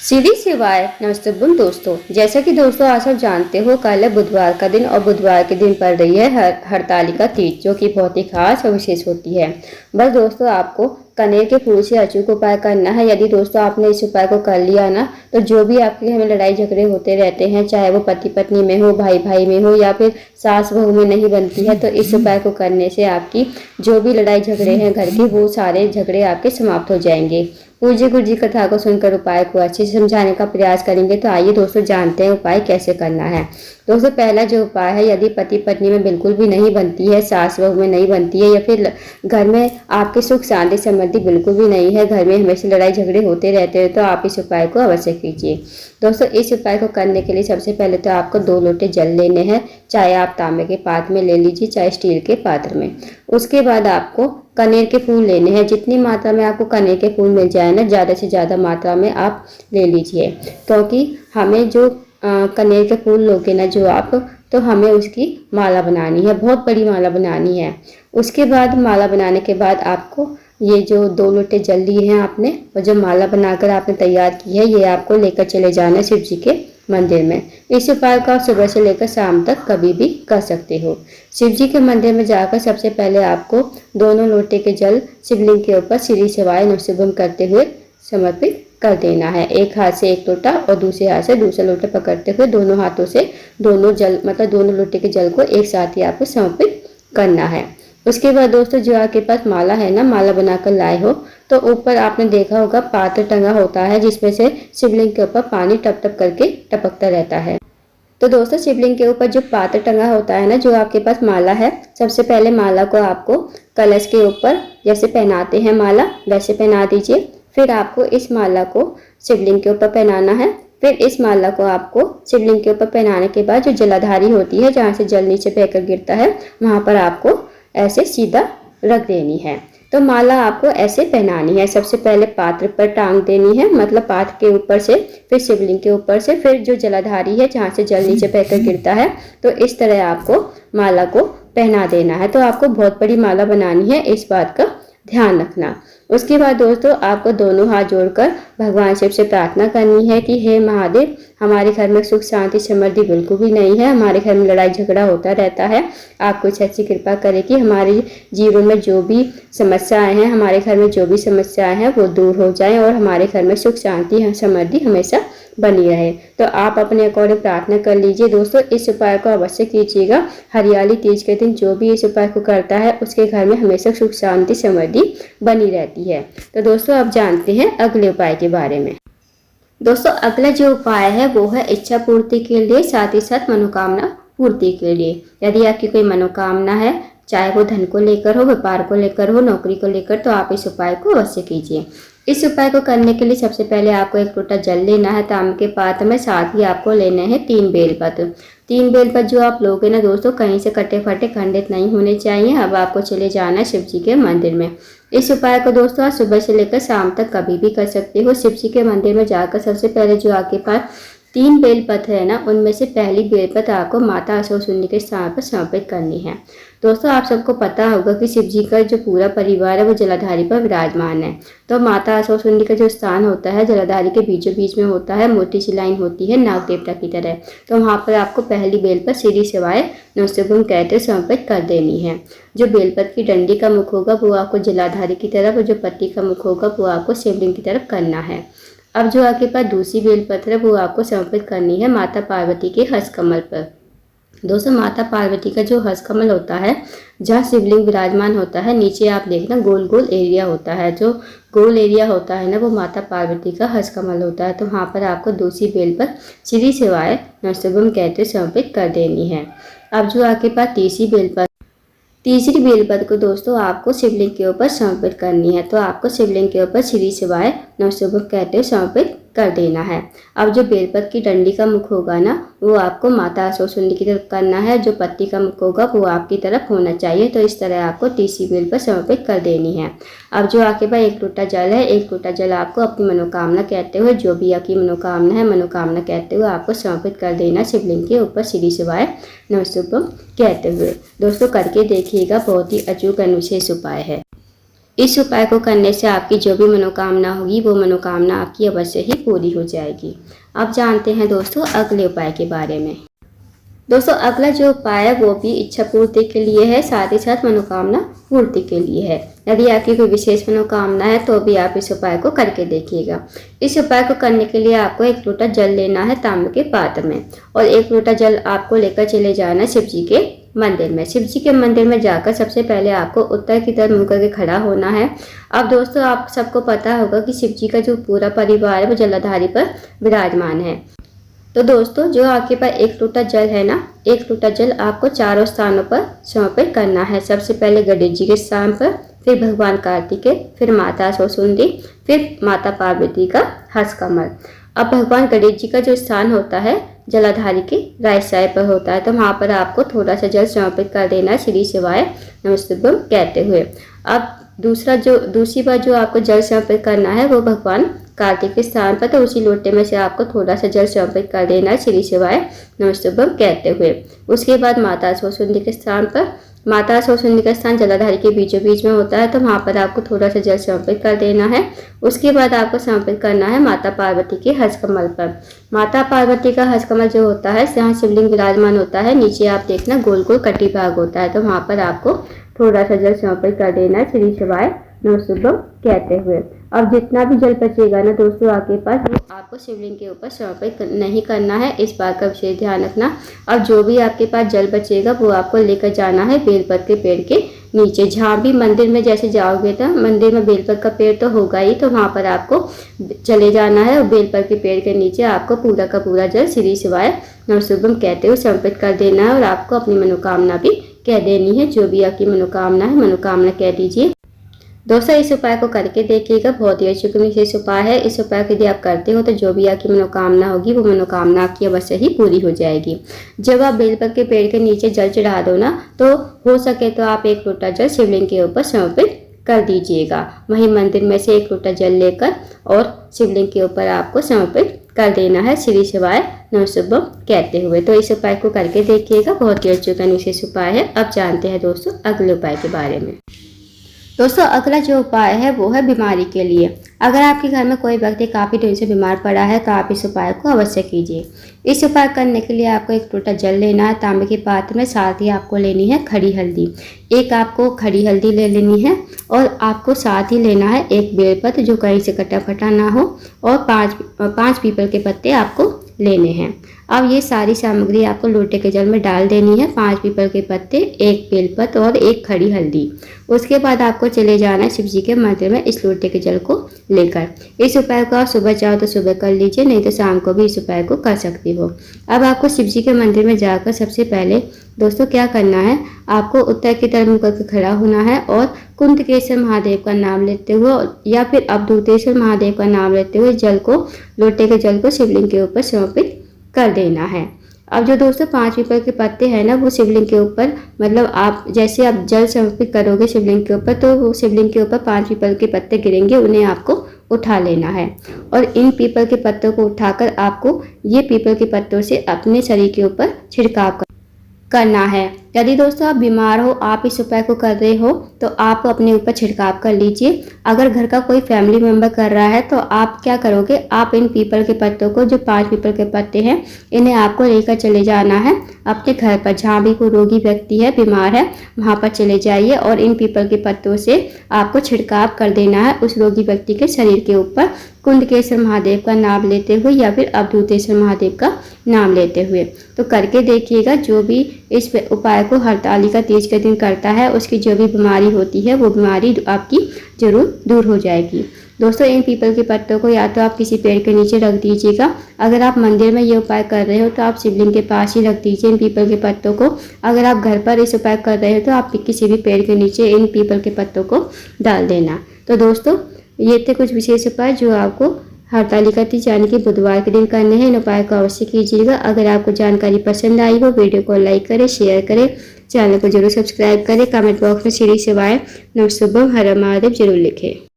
सीढ़ी शिवाय नमस्ते दोस्तों। जैसा कि दोस्तों आज आप जानते हो, कल है बुधवार का दिन और बुधवार के दिन पड़ रही है हरतालिका तीज, जो कि बहुत ही खास और विशेष होती है। बस दोस्तों आपको कनेर के फूल से अचूक उपाय करना है। यदि दोस्तों आपने इस उपाय को कर लिया ना, तो जो भी आपके घर में लड़ाई झगड़े होते रहते हैं, चाहे वो पति पत्नी में हो, भाई भाई में हो, या फिर सास बहू में नहीं बनती है, तो इस उपाय को करने से आपकी जो भी लड़ाई झगड़े हैं घर के, वो सारे झगड़े आपके समाप्त हो जाएंगे। पूज्य गुरु जी कथा को सुनकर उपाय को अच्छे से समझाने का प्रयास करेंगे। तो आइए दोस्तों जानते हैं उपाय कैसे करना है। दोस्तों पहला जो उपाय है, यदि पति पत्नी में बिल्कुल भी नहीं बनती है, सास बहू में नहीं बनती है, या फिर घर में आपकी सुख शांति समृद्धि बिल्कुल भी नहीं है, घर में हमेशा लड़ाई झगड़े होते रहते हैं, तो आप इस उपाय को अवश्य कीजिए। दोस्तों इस उपाय को करने के लिए सबसे पहले तो आपको 2 लोटे जल लेने हैं। चाहे आप तांबे के पात्र में ले लीजिए, चाहे स्टील के पात्र में। उसके बाद आपको कनेर के फूल लेने हैं। जितनी मात्रा में आपको कनेर के फूल मिल जाए ना, ज़्यादा से ज़्यादा मात्रा में आप ले लीजिए, क्योंकि हमें जो कनेर के फूल लोगे ना जो आप, तो हमें उसकी माला बनानी है, बहुत बड़ी माला बनानी है। उसके बाद माला बनाने के बाद आपको ये जो 2 लोटे जल लिए हैं आपने, और जो माला बनाकर आपने तैयार की है, ये आपको लेकर चले जाना है शिव जी के मंदिर में। इस उपाय को आप सुबह से लेकर शाम तक कभी भी कर सकते हो। शिव जी के मंदिर में जाकर सबसे पहले आपको दोनों लोटे के जल शिवलिंग के ऊपर श्री शिवाय नमः करते हुए समर्पित कर देना है। एक हाथ से एक लोटा और दूसरे हाथ से दूसरा लोटा पकड़ते हुए दोनों हाथों से दोनों जल दोनों लोटे के जल को एक साथ ही आपको समर्पित करना है। उसके बाद दोस्तों जो आपके पास माला है ना, माला बनाकर लाए हो, तो ऊपर आपने देखा होगा पात्र टंगा होता है, जिसमें से शिवलिंग के ऊपर पानी टप टप करके टपकता रहता है। तो दोस्तों शिवलिंग के ऊपर जो पात्र टंगा होता है ना, जो आपके पास माला है, सबसे पहले माला को आपको कलश के ऊपर जैसे पहनाते हैं माला, वैसे पहना दीजिए। फिर आपको इस माला को शिवलिंग के ऊपर पहनाना है। फिर इस माला को आपको शिवलिंग के ऊपर पहनाने के बाद जो जलाधारी होती है, जहाँ से जल नीचे बहकर गिरता है, वहाँ पर आपको ऐसे सीधा रख देनी है। तो माला आपको ऐसे पहनानी है। सबसे पहले पात्र पर टांग देनी है, मतलब पात्र के ऊपर से, फिर शिवलिंग के ऊपर से, फिर जो जलाधारी है जहाँ से जल नीचे बहकर गिरता है, तो इस तरह आपको माला को पहना देना है। तो आपको बहुत बड़ी माला बनानी है, इस बात का ध्यान रखना। उसके बाद दोस्तों आपको दोनों हाथ जोड़कर भगवान शिव से प्रार्थना करनी है कि हे महादेव, हमारे घर में सुख शांति समृद्धि बिल्कुल भी नहीं है, हमारे घर में लड़ाई झगड़ा होता रहता है। आप कुछ अच्छी कृपा करें कि हमारे जीवन में जो भी समस्याएं हैं, हमारे घर में जो भी समस्याएं हैं, वो दूर हो जाएं और हमारे घर में सुख शांति समृद्धि हमेशा बनी रहे। तो आप अपने अकॉर्डिंग प्रार्थना कर लीजिए। दोस्तों इस उपाय को अवश्य कीजिएगा। हरियाली तीज के दिन जो भी इस उपाय को करता है, उसके घर में हमेशा सुख शांति समृद्धि बनी रहती है। तो दोस्तों अब जानते हैं अगले उपाय के बारे में। दोस्तों अगला जो उपाय है वो है इच्छा पूर्ति के लिए, साथ ही साथ मनोकामना पूर्ति के लिए। यदि आपकी कोई मनोकामना है, चाहे वो धन को लेकर हो, व्यापार को लेकर हो, नौकरी को लेकर, तो आप इस उपाय को अवश्य कीजिए। इस उपाय को करने के लिए सबसे पहले आपको 1 लोटा जल लेना है तांबे के पात्र में। साथ ही आपको लेने हैं 3 बेलपत्र। 3 बेलपत्र जो आप लोगे ना दोस्तों, कहीं से कटे फटे खंडित नहीं होने चाहिए। अब आपको चले जाना है शिव जी के मंदिर में। इस उपाय को दोस्तों आप सुबह से लेकर शाम तक कभी भी कर सकते हो। शिव जी के मंदिर में जाकर सबसे पहले जो आपके पास 3 बेलपत्र है ना, उनमें से पहली बेलपत्र आपको माता असुरसुंडी के स्थान पर समर्पित करनी है। दोस्तों आप सबको पता होगा कि शिव जी का जो पूरा परिवार है वो जलाधारी पर विराजमान है। तो माता असुरसुंडी का जो स्थान होता है, जलाधारी के बीचों बीच में होता है, मोटी सी लाइन होती है नाग देवता की तरह। तो वहाँ पर आपको पहली बेल पर श्री शिवाय नमः कहते समर्पित कर देनी है। जो बेलपत्र की डंडी का मुख होगा वो आपको जलाधारी की तरफ, और जो पत्ती का मुख होगा वो आपको शिवलिंग की तरफ करना है। अब जो आपके पास दूसरी बेलपत्र है वो आपको समर्पित करनी है माता पार्वती के हस्तकमल पर। दोस्तों माता पार्वती का जो हस्तकमल होता है, जहाँ शिवलिंग विराजमान होता है, नीचे आप देखना गोल गोल एरिया होता है। जो गोल एरिया होता है ना, वो माता पार्वती का हस्तकमल होता है। तो वहाँ पर आपको दूसरी बेल पर श्री शिवाय नमः कहते समर्पित कर देनी है। अब जो आपके पास तीसरी बेलपत्र को दोस्तों आपको शिवलिंग के ऊपर समर्पित करनी है। तो आपको शिवलिंग के ऊपर श्री शिवाय नमः कहते हुए समर्पित कर देना है। अब जो बेलपत्र की डंडी का मुख होगा ना, वो आपको माता असुरसुंडी की तरफ करना है। जो पत्ती का मुख होगा वो आपकी तरफ होना चाहिए। तो इस तरह आपको तीसरी बेल पर समर्पित कर देनी है। अब जो आपके पास 1 लोटा जल है, 1 लोटा जल आपको अपनी मनोकामना कहते हुए, जो भी आपकी मनोकामना है, मनोकामना कहते हुए आपको समर्पित कर देना शिवलिंग के ऊपर श्री शिवाय नमः कहते हुए। दोस्तों करके देखिएगा, बहुत ही अचूक अनुशेष उपाय है। इस उपाय को करने से आपकी जो भी मनोकामना होगी वो मनोकामना आपकी अवश्य ही पूरी हो जाएगी। अब जानते हैं दोस्तों अगले उपाय के बारे में। दोस्तों अगला जो उपाय है वो भी इच्छा पूर्ति के लिए है, साथ ही साथ मनोकामना पूर्ति के लिए है। यदि आपकी कोई विशेष मनोकामना है तो भी आप इस उपाय को करके देखिएगा। इस उपाय को करने के लिए आपको 1 लोटा जल लेना है तांबे के पात्र में, और 1 लोटा जल आपको लेकर चले जाना है शिव जी के मंदिर में। शिव जी के मंदिर में जाकर सबसे पहले आपको उत्तर की तरफ मुँह करके खड़ा होना है। अब दोस्तों आप सबको पता होगा कि शिव जी का जो पूरा परिवार है वो जलाधारी पर विराजमान है। तो दोस्तों जो आपके पास 1 लोटा जल है ना, 1 लोटा जल आपको चारों स्थानों पर समर्पित करना है। सबसे पहले गणेश जी के स्थान पर, फिर भगवान कार्तिकेय, फिर माता सरस्वती, फिर माता पार्वती का हस्त कमल। अब भगवान गणेश जी का जो स्थान होता है जलाधारी के राइट साइड पर होता है, तो वहाँ पर आपको थोड़ा सा जल समर्पित कर देना है श्री शिवाय नमस्तुभ्यम कहते हुए। अब दूसरी बार जो आपको जल समर्पित करना है वो भगवान कार्तिक के स्थान पर, तो उसी लोटे में से आपको थोड़ा सा जल समर्पित कर देना है श्री शिवाय नमस्तुभ्यम कहते हुए। उसके बाद माता सरस्वती के स्थान पर, माता सरस्वती का स्थान जलाधारी के बीचों बीच में होता है, तो वहाँ पर आपको थोड़ा सा जल समर्पित कर देना है। उसके बाद आपको समर्पित करना है माता पार्वती के हस्त कमल पर। माता पार्वती का हस्त कमल जो होता है जहाँ शिवलिंग विराजमान होता है, नीचे आप देखना गोल गोल कटी भाग होता है, तो वहाँ पर आपको थोड़ा सा जल समर्पित कर देना है श्री शिवाय नमस्तुभ्यम कहते हुए। अब जितना भी जल बचेगा ना दोस्तों आपके पास, वो आपको शिवलिंग के ऊपर समर्पित नहीं करना है, इस बात का विशेष ध्यान रखना। अब जो भी आपके पास जल बचेगा वो आपको लेकर जाना है बेलपत्र के पेड़ के नीचे। जहाँ भी मंदिर में जैसे जाओगे तो मंदिर में बेलपत्र का पेड़ तो होगा ही, तो वहाँ पर आपको चले जाना है और बेलपत्र के पेड़ के नीचे आपको पूरा का पूरा जल श्री शिवाय नमस्तुभ्यम कहते हुए समर्पित कर देना है, और आपको अपनी मनोकामना भी कह देनी है। जो भी आपकी मनोकामना है मनोकामना कह दीजिए। दोस्तों इस उपाय को करके देखिएगा, बहुत ही अच्छी विशेष उपाय है। इस उपाय को यदि आप करते हो तो जो भी आपकी मनोकामना होगी वो मनोकामना आपकी अवश्य ही पूरी हो जाएगी। जब आप बेलपत्र के पेड़ के नीचे जल चढ़ा दो ना, तो हो सके तो आप 1 लोटा जल शिवलिंग के ऊपर समर्पित कर दीजिएगा। वहीं मंदिर में से 1 लोटा जल लेकर और शिवलिंग के ऊपर आपको समर्पित कर देना है श्री शिवाय नमस्तुभ्यम कहते हुए। तो इस उपाय को करके देखिएगा, बहुत ही अच्छा विशेष उपाय है। अब जानते हैं दोस्तों अगले उपाय के बारे में। दोस्तों अगला जो उपाय है वो है बीमारी के लिए। अगर आपके घर में कोई व्यक्ति काफ़ी दिन से बीमार पड़ा है तो आप इस उपाय को अवश्य कीजिए। इस उपाय करने के लिए आपको 1 लोटा जल लेना है तांबे के पात्र में, साथ ही आपको लेनी है खड़ी हल्दी। एक आपको खड़ी हल्दी ले लेनी है, और आपको साथ ही लेना है 1 बेलपत्र जो कहीं से कटा फटा ना हो, और 5 पीपल के पत्ते आपको लेने हैं। अब ये सारी सामग्री आपको लोटे के जल में डाल देनी है। 5 पीपल के पत्ते, 1 बेलपत्र और 1 खड़ी हल्दी। उसके बाद आपको चले जाना है शिव जी के मंदिर में इस लोटे के जल को लेकर। इस उपाय को आप सुबह चाहो तो सुबह कर लीजिए, नहीं तो शाम को भी इस उपाय को कर सकती हो। अब आपको शिव जी के मंदिर में जाकर सबसे पहले दोस्तों क्या करना है, आपको उत्तर की तरफ मुँह करके खड़ा होना है और कुंतकेश्वर महादेव का नाम लेते हुए या फिर अवधूतेश्वर महादेव का नाम लेते हुए जल को, लोटे के जल को शिवलिंग के ऊपर समर्पित कर देना है। अब जो दोस्तों 5 पीपल के पत्ते हैं ना, वो शिवलिंग के ऊपर, मतलब आप जैसे आप जल समर्पित करोगे शिवलिंग के ऊपर, तो वो शिवलिंग के ऊपर 5 पीपल के पत्ते गिरेंगे, उन्हें आपको उठा लेना है। और इन पीपल के पत्तों को उठाकर आपको ये पीपल के पत्तों से अपने शरीर के ऊपर छिड़काव करना है। यदि दोस्तों आप बीमार हो, आप इस उपाय को कर रहे हो, तो आप अपने ऊपर छिड़काव कर लीजिए। अगर घर का कोई फैमिली मेंबर कर रहा है तो आप क्या करोगे, आप इन पीपल के पत्तों को, जो 5 पीपल के पत्ते हैं, इन्हें आपको लेकर चले जाना है अपने घर पर। जहाँ भी कोई रोगी व्यक्ति है, बीमार है, वहाँ पर चले जाइए और इन पीपल के पत्तों से आपको छिड़काव कर देना है उस रोगी व्यक्ति के शरीर के ऊपर, कुंडकेश्वर महादेव का नाम लेते हुए या फिर अवधूतेश्वर महादेव का नाम लेते हुए। तो करके देखिएगा, जो भी इस उपाय को हरतालिका तीज के दिन करता है उसकी जो भी बीमारी होती है वो बीमारी आपकी जरूर दूर हो जाएगी। दोस्तों इन पीपल के पत्तों को या तो आप किसी पेड़ के नीचे रख दीजिएगा। अगर आप मंदिर में ये उपाय कर रहे हो तो आप शिवलिंग के पास ही रख दीजिए इन पीपल के पत्तों को। अगर आप घर पर इस उपाय कर रहे हो तो आप किसी भी पेड़ के नीचे इन पीपल के पत्तों को डाल देना। तो दोस्तों ये थे कुछ विशेष उपाय जो आपको हरतालिका तीज यानी कि बुधवार के दिन करने हैं। इन उपाय को अवश्य कीजिएगा। अगर आपको जानकारी पसंद आई हो, वीडियो को लाइक करें, शेयर करें, चैनल को जरूर सब्सक्राइब करें, कमेंट बॉक्स में श्री शिवाय नमस्तुभ्यम हर हर महादेव जरूर लिखें।